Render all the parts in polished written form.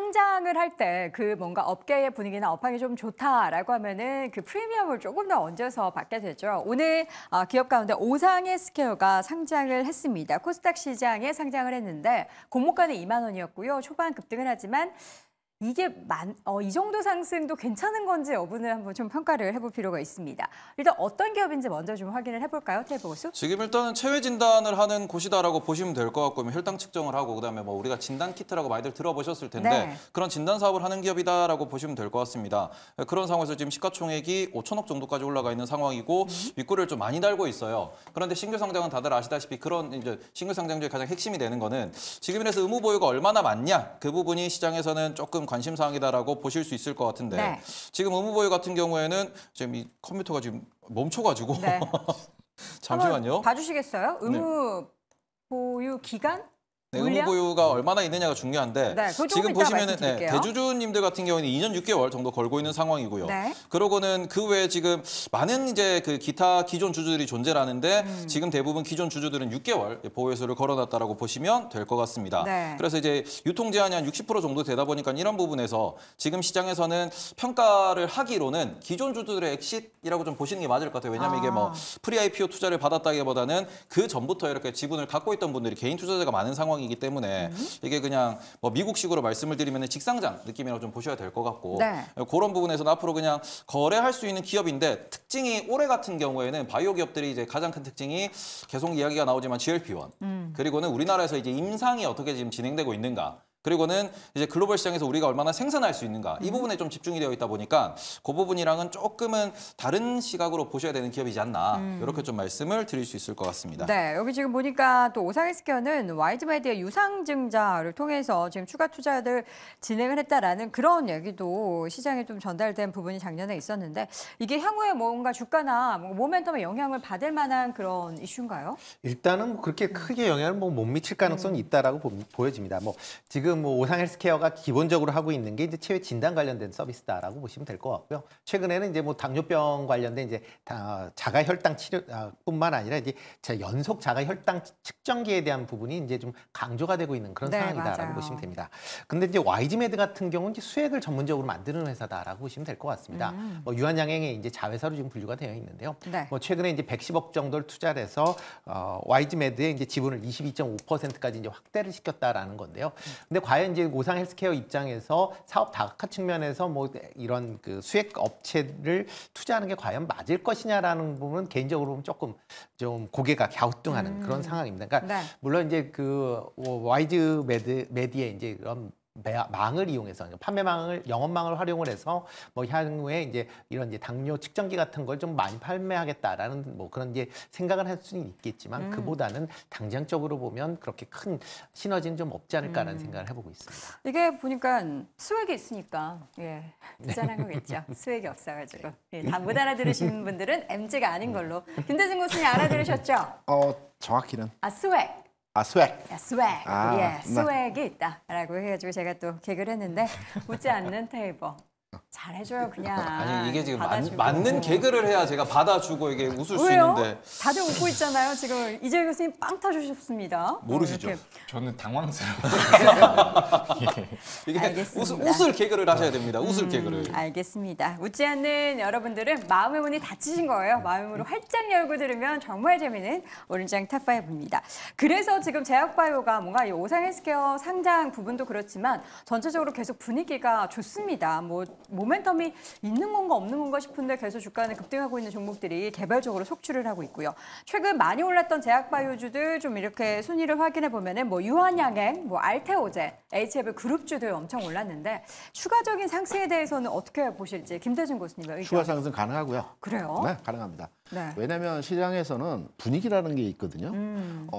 상장을 할 때 그 뭔가 업계의 분위기나 업황이 좀 좋다라고 하면은 그 프리미엄을 조금 더 얹어서 받게 되죠. 오늘 기업 가운데 오상헬스케어가 상장을 했습니다. 코스닥 시장에 상장을 했는데 공모가는 2만 원이었고요. 초반 급등을 하지만 이게 이 정도 상승도 괜찮은 건지 여부는 한번 좀 평가를 해볼 필요가 있습니다. 일단 어떤 기업인지 먼저 좀 확인을 해볼까요, 태보 교수? 지금 일단은 체외 진단을 하는 곳이다라고 보시면 될 것 같고, 혈당 측정을 하고 그다음에 뭐 우리가 진단 키트라고 많이들 들어보셨을 텐데 네. 그런 진단 사업을 하는 기업이다라고 보시면 될 것 같습니다. 그런 상황에서 지금 시가총액이 5천억 정도까지 올라가 있는 상황이고 윗꼬리를 좀 많이 달고 있어요. 그런데 신규 상장은 다들 아시다시피 그런 이제 신규 상장주의 가장 핵심이 되는 거는 지금 이래서 의무 보유가 얼마나 많냐, 그 부분이 시장에서는 조금 관심 사항이다라고 보실 수 있을 것 같은데 네. 지금 의무 보유 같은 경우에는 지금 이 컴퓨터가 지금 멈춰가지고 네. 잠시만요. 봐주시겠어요? 의무 보유 기간? 네, 의무 보유가 얼마나 있느냐가 중요한데 네, 지금 보시면은 말씀드릴게요. 대주주님들 같은 경우는 2년 6개월 정도 걸고 있는 상황이고요. 네. 그러고는 그 외에 지금 많은 이제 그 기타 기존 주주들이 존재하는데 지금 대부분 기존 주주들은 6개월 보유수를 걸어놨다라고 보시면 될 것 같습니다. 네. 그래서 이제 유통 제한이 한 60% 정도 되다 보니까 이런 부분에서 지금 시장에서는 평가를 하기로는 기존 주주들의 엑싯이라고 좀 보시는 게 맞을 것 같아요. 왜냐하면 이게 뭐 프리 IPO 투자를 받았다기보다는 그 전부터 이렇게 지분을 갖고 있던 분들이 개인 투자자가 많은 상황이기 때문에 이게 그냥 뭐 미국식으로 말씀을 드리면 직상장 느낌이라고 좀 보셔야 될 것 같고 네. 그런 부분에서는 앞으로 그냥 거래할 수 있는 기업인데 특징이 올해 같은 경우에는 바이오 기업들이 이제 가장 큰 특징이 계속 이야기가 나오지만 GLP-1 그리고는 우리나라에서 이제 임상이 어떻게 지금 진행되고 있는가. 그리고는 이제 글로벌 시장에서 우리가 얼마나 생산할 수 있는가 이 부분에 좀 집중이 되어 있다 보니까 그 부분이랑은 조금은 다른 시각으로 보셔야 되는 기업이지 않나 이렇게 좀 말씀을 드릴 수 있을 것 같습니다. 네, 여기 지금 보니까 또 오상헬스케어는 와이즈메디아 유상증자를 통해서 지금 추가 투자를 진행을 했다라는 그런 얘기도 시장에 좀 전달된 부분이 작년에 있었는데 이게 향후에 뭔가 주가나 모멘텀에 영향을 받을 만한 그런 이슈인가요? 일단은 그렇게 크게 영향을 못 미칠 가능성이 있다라고 보여집니다. 지금 오상헬스케어가 기본적으로 하고 있는 게 이제 체외 진단 관련된 서비스다라고 보시면 될 것 같고요. 최근에는 이제 당뇨병 관련된 이제 자가 혈당 치료뿐만 아니라 이제 연속 자가 혈당 측정기에 대한 부분이 이제 좀 강조가 되고 있는 그런 네, 상황이다라고 맞아요. 보시면 됩니다. 근데 이제 와이즈메드 같은 경우는 이제 수액을 전문적으로 만드는 회사다라고 보시면 될 것 같습니다. 유한양행의 이제 자회사로 지금 분류가 되어 있는데요. 네. 최근에 이제 110억 정도를 투자를 해서 와이즈메드의 이제 지분을 22.5%까지 이제 확대를 시켰다라는 건데요. 근데 과연 이제 오상헬스케어 입장에서 사업 다각화 측면에서 이런 그 수액 업체를 투자하는 게 과연 맞을 것이냐라는 부분은 개인적으로 보면 조금 좀 고개가 갸우뚱하는 그런 상황입니다. 그러니까 네. 물론 이제 그 와이즈메디의 이제 이런 망을 이용해서 판매망을 영업망을 활용을 해서 향후에 이제 이런 이제 당뇨 측정기 같은 걸 좀 많이 판매하겠다라는 그런 이제 생각을 할 수는 있겠지만 그보다는 당장적으로 보면 그렇게 큰 시너지는 좀 없지 않을까라는 생각을 해보고 있습니다. 이게 보니까 수액이 있으니까 부자란 거겠죠. 수액이 없어가지고 못 알아들으시는 분들은 MZ가 아닌 걸로. 김대중 교수님 알아들으셨죠? 정확히는 수액. 스웩. 스웩. 네. 스웩이 있다라고 해가지고 제가 또 개그를 했는데 웃지 않는 테이버. 잘해줘요 그냥. 아니 이게 지금 받아주고. 맞는 개그를 해야 제가 받아주고 이게 웃을 수 왜요? 있는데 다들 웃고 있잖아요. 지금 이재 교수님 빵 터주셨습니다. 모르시죠? 이렇게. 저는 당황스러워요. 이게 알겠습니다. 웃을 개그를 하셔야 됩니다. 웃을 개그를. 알겠습니다. 웃지 않는 여러분들은 마음의 문이 닫히신 거예요. 마음의 문을 활짝 열고 들으면 정말 재미있는 오른장 탑5입니다. 그래서 지금 제약바이오가 뭔가 이 오상헬스케어 상장 부분도 그렇지만 전체적으로 계속 분위기가 좋습니다. 모멘텀이 있는 건가 없는 건가 싶은데 계속 주가는 급등하고 있는 종목들이 개별적으로 속출을 하고 있고요. 최근 많이 올랐던 제약바이오주들 좀 이렇게 순위를 확인해 보면은 유한양행, 알테오젠, HF 그룹주들 엄청 올랐는데 추가적인 상승에 대해서는 어떻게 보실지 김대중 교수님의 의견. 추가 상승 가능하고요. 그래요? 네, 가능합니다. 네. 왜냐하면 시장에서는 분위기라는 게 있거든요.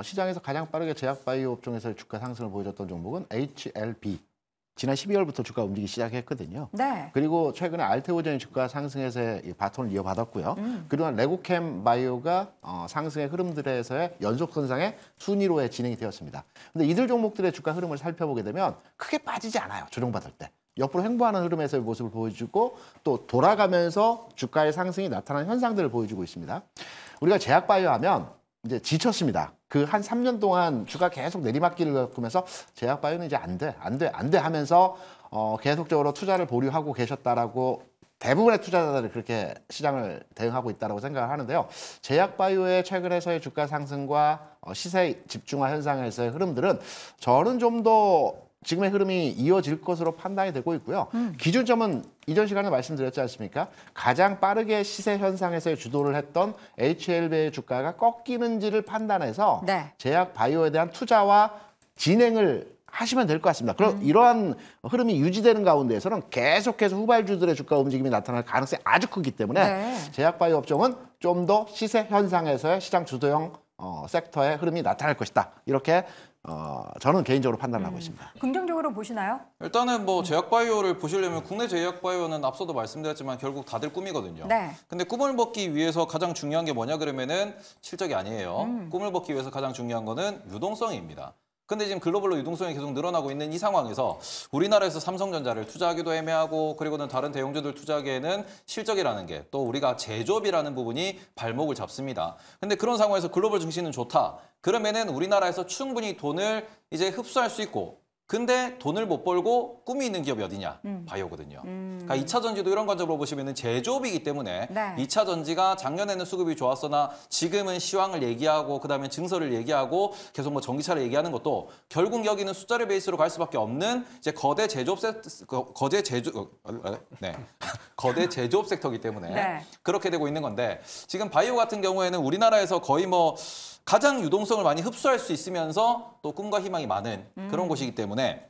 시장에서 가장 빠르게 제약바이오 업종에서 주가 상승을 보여줬던 종목은 HLB. 지난 12월부터 주가 움직이기 시작했거든요. 네. 그리고 최근에 알테오젠이 주가 상승에서 바톤을 이어받았고요. 그동안 레고캠 바이오가 상승의 흐름들에서의 연속선상의 순위로에 진행이 되었습니다. 근데 이들 종목들의 주가 흐름을 살펴보게 되면 크게 빠지지 않아요. 조정받을 때. 옆으로 횡보하는 흐름에서의 모습을 보여주고 또 돌아가면서 주가의 상승이 나타나는 현상들을 보여주고 있습니다. 우리가 제약바이오 하면 이제 지쳤습니다. 그 한 3년 동안 주가 계속 내리막길을 겪으면서 제약바이오는 이제 안 돼 하면서 계속적으로 투자를 보류하고 계셨다라고 대부분의 투자자들이 그렇게 시장을 대응하고 있다고 생각을 하는데요. 제약바이오의 최근에서의 주가 상승과 시세 집중화 현상에서의 흐름들은 저는 좀 더 지금의 흐름이 이어질 것으로 판단이 되고 있고요. 기준점은 이전 시간에 말씀드렸지 않습니까? 가장 빠르게 시세 현상에서의 주도를 했던 HLB의 주가가 꺾이는지를 판단해서 네. 제약바이오에 대한 투자와 진행을 하시면 될 것 같습니다. 그럼 이러한 흐름이 유지되는 가운데에서는 계속해서 후발주들의 주가 움직임이 나타날 가능성이 아주 크기 때문에 네. 제약바이오 업종은 좀 더 시세 현상에서의 시장 주도형 섹터의 흐름이 나타날 것이다. 이렇게 저는 개인적으로 판단을 하고 있습니다. 긍정적으로 보시나요? 일단은 뭐 제약바이오를 보시려면 국내 제약바이오는 앞서도 말씀드렸지만 결국 다들 꿈이거든요. 네. 근데 꿈을 벗기 위해서 가장 중요한 게 뭐냐 그러면은 실적이 아니에요. 꿈을 벗기 위해서 가장 중요한 거는 유동성입니다. 근데 지금 글로벌로 유동성이 계속 늘어나고 있는 이 상황에서 우리나라에서 삼성전자를 투자하기도 애매하고 그리고는 다른 대형주들 투자하기에는 실적이라는 게 또 우리가 제조업이라는 부분이 발목을 잡습니다. 근데 그런 상황에서 글로벌 증시는 좋다. 그러면은 우리나라에서 충분히 돈을 이제 흡수할 수 있고 근데 돈을 못 벌고 꿈이 있는 기업이 어디냐? 바이오거든요. 그러니까 2차 전지도 이런 관점으로 보시면 제조업이기 때문에 네. 2차 전지가 작년에는 수급이 좋았으나 지금은 시황을 얘기하고 그다음에 증설을 얘기하고 계속 뭐 전기차를 얘기하는 것도 결국 여기는 숫자를 베이스로 갈 수밖에 없는 이제 거대 제조업 섹터이기 때문에 네. 그렇게 되고 있는 건데 지금 바이오 같은 경우에는 우리나라에서 거의 뭐 가장 유동성을 많이 흡수할 수 있으면서 또 꿈과 희망이 많은 그런 곳이기 때문에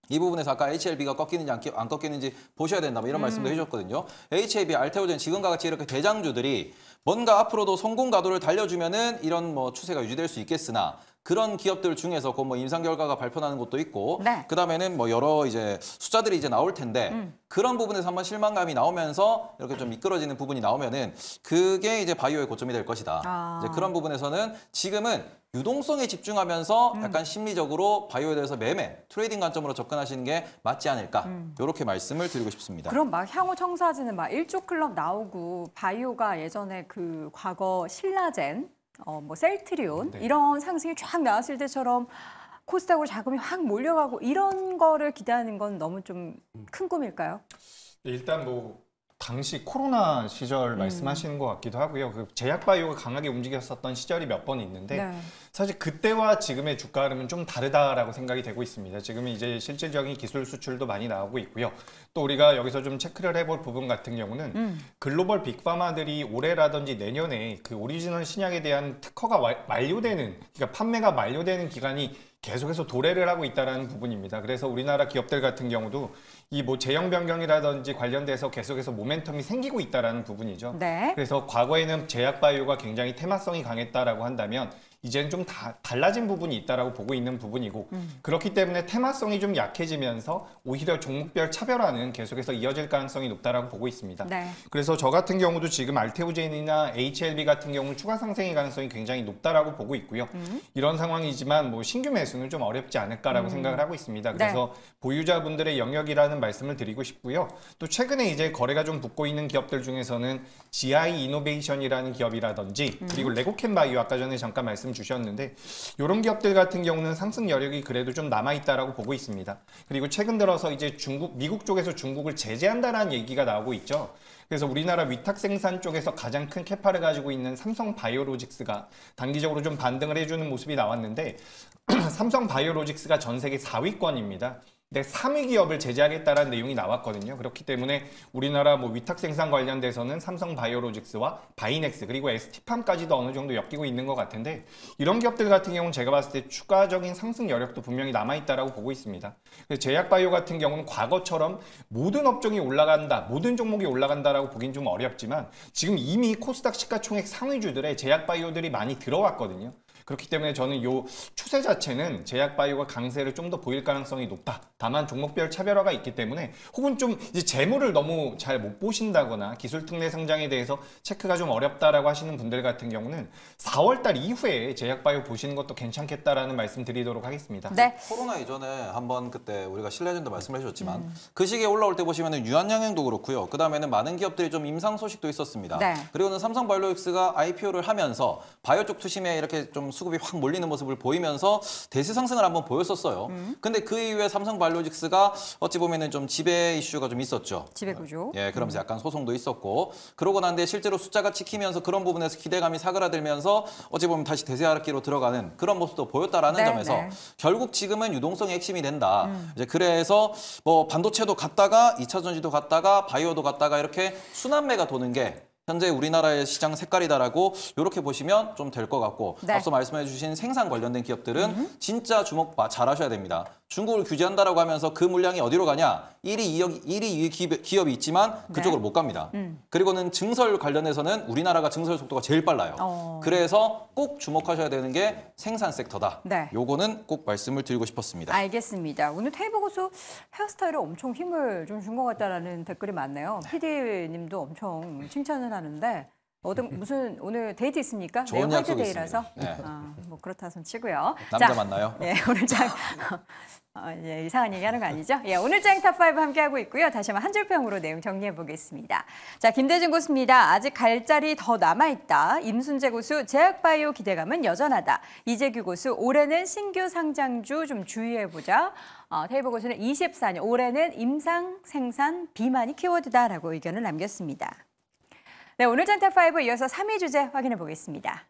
이 부분에서 아까 HLB가 꺾이는지 안 꺾이는지 보셔야 된다 뭐 이런 말씀도 해주셨거든요. HLB, 알테오젠 지금과 같이 이렇게 대장주들이 뭔가 앞으로도 성공 가도를 달려주면은 이런 뭐 추세가 유지될 수 있겠으나 그런 기업들 중에서 곧 뭐 임상 결과가 발표나는 것도 있고 네. 그다음에는 뭐 여러 이제 숫자들이 이제 나올 텐데 그런 부분에서 한번 실망감이 나오면서 이렇게 좀 미끄러지는 부분이 나오면은 그게 이제 바이오의 고점이 될 것이다. 아. 이제 그런 부분에서는 지금은 유동성에 집중하면서 약간 심리적으로 바이오에 대해서 매매, 트레이딩 관점으로 접근하시는 게 맞지 않을까 이렇게 말씀을 드리고 싶습니다. 그럼 막 향후 청사진은 막 일조 클럽 나오고 바이오가 예전에 그 과거 신라젠, 뭐 셀트리온 이런 상승이 쫙 나왔을 때처럼 코스닥으로 자금이 확 몰려가고 이런 거를 기대하는 건 너무 좀 큰 꿈일까요? 일단 뭐 당시 코로나 시절 말씀하시는 것 같기도 하고요. 그 제약바이오가 강하게 움직였었던 시절이 몇 번 있는데 네. 사실 그때와 지금의 주가 흐름은 좀 다르다라고 생각이 되고 있습니다. 지금은 이제 실질적인 기술 수출도 많이 나오고 있고요. 또 우리가 여기서 좀 체크를 해볼 부분 같은 경우는 글로벌 빅파마들이 올해라든지 내년에 그 오리지널 신약에 대한 특허가 만료되는, 그러니까 판매가 만료되는 기간이 계속해서 도래를 하고 있다는 부분입니다. 그래서 우리나라 기업들 같은 경우도 이 뭐 제형 변경이라든지 관련돼서 계속해서 모멘텀이 생기고 있다는 부분이죠. 네. 그래서 과거에는 제약바이오가 굉장히 테마성이 강했다라고 한다면 이제는 좀 달라진 부분이 있다라고 보고 있는 부분이고 그렇기 때문에 테마성이 좀 약해지면서 오히려 종목별 차별화는 계속해서 이어질 가능성이 높다라고 보고 있습니다. 네. 그래서 저 같은 경우도 지금 알테오젠이나 HLB 같은 경우는 추가 상승의 가능성이 굉장히 높다라고 보고 있고요. 이런 상황이지만 뭐 신규 매수는 좀 어렵지 않을까라고 생각을 하고 있습니다. 그래서 보유자분들의 영역이라는 말씀을 드리고 싶고요. 또 최근에 이제 거래가 좀 붙고 있는 기업들 중에서는 GI 이노베이션이라는 기업이라든지 그리고 레고캠 바이오 아까 전에 잠깐 말씀 주셨는데 이런 기업들 같은 경우는 상승 여력이 그래도 좀 남아있다라고 보고 있습니다. 그리고 최근 들어서 이제 미국 쪽에서 중국을 제재한다라는 얘기가 나오고 있죠. 그래서 우리나라 위탁 생산 쪽에서 가장 큰 캐파를 가지고 있는 삼성 바이오로직스가 단기적으로 좀 반등을 해주는 모습이 나왔는데 삼성 바이오로직스가 전 세계 4위권입니다. 근데 3위 기업을 제재하겠다라는 내용이 나왔거든요. 그렇기 때문에 우리나라 뭐 위탁 생산 관련돼서는 삼성 바이오로직스와 바이넥스 그리고 ST팜까지도 어느 정도 엮이고 있는 것 같은데 이런 기업들 같은 경우는 제가 봤을 때 추가적인 상승 여력도 분명히 남아있다라고 보고 있습니다. 그래서 제약바이오 같은 경우는 과거처럼 모든 업종이 올라간다, 모든 종목이 올라간다라고 보긴 좀 어렵지만 지금 이미 코스닥 시가총액 상위주들의 제약바이오들이 많이 들어왔거든요. 그렇기 때문에 저는 이 추세 자체는 제약바이오가 강세를 좀 더 보일 가능성이 높다. 다만 종목별 차별화가 있기 때문에 혹은 좀 이제 재물을 너무 잘 못 보신다거나 기술 특례 상장에 대해서 체크가 좀 어렵다라고 하시는 분들 같은 경우는 4월달 이후에 제약바이오 보시는 것도 괜찮겠다라는 말씀 드리도록 하겠습니다. 네. 코로나 이전에 한번 그때 우리가 신라젠도 말씀을 해주셨지만 그 시기에 올라올 때 보시면은 유한양행도 그렇고요. 그 다음에는 많은 기업들이 좀 임상 소식도 있었습니다. 네. 그리고는 삼성 바이오로직스가 IPO를 하면서 바이오 쪽 투심에 이렇게 좀 좀 수급이 확 몰리는 모습을 보이면서 대세 상승을 한번 보였었어요. 근데 그 이후에 삼성바이오로직스가 어찌 보면은 좀 지배 이슈가 좀 있었죠. 지배구조. 예, 그러면서 약간 소송도 있었고 그러고 난데 실제로 숫자가 찍히면서 그런 부분에서 기대감이 사그라들면서 어찌 보면 다시 대세 하락기로 들어가는 그런 모습도 보였다라는 네, 점에서 네. 결국 지금은 유동성이 핵심이 된다. 이제 그래서 뭐 반도체도 갔다가 2차 전지도 갔다가 바이오도 갔다가 이렇게 순환매가 도는 게 현재 우리나라의 시장 색깔이다라고 이렇게 보시면 좀 될 것 같고 네. 앞서 말씀해 주신 생산 관련된 기업들은 진짜 주목 잘 하셔야 됩니다. 중국을 규제한다라고 하면서 그 물량이 어디로 가냐? 1위 기업이 있지만 그쪽으로 네. 못 갑니다. 그리고는 증설 관련해서는 우리나라가 증설 속도가 제일 빨라요. 그래서 꼭 주목하셔야 되는 게 생산 섹터다. 네. 요거는 꼭 말씀을 드리고 싶었습니다. 알겠습니다. 오늘 테이블 고수 헤어스타일에 엄청 힘을 좀 준 것 같다라는 댓글이 많네요. PD님도 엄청 칭찬을 하는데 무슨 오늘 데이트 있습니까? 좋은 내일 약속이 화이트데이라서 있습니다. 네. 뭐 그렇다 손 치고요. 남자 만나요? 네, 오늘 장 이제 이상한 얘기하는 거 아니죠? 예, 오늘 장 탑5 함께하고 있고요. 다시 한번 한 줄평으로 내용 정리해 보겠습니다. 자, 김대중 고수입니다. 아직 갈 자리 더 남아있다. 임순재 고수 제약바이오 기대감은 여전하다. 이재규 고수 올해는 신규 상장주 좀 주의해보자. 테이블 고수는 24년 올해는 임상 생산 비만이 키워드다라고 의견을 남겼습니다. 네, 오늘 장 탑5 이어서 3위 주제 확인해 보겠습니다.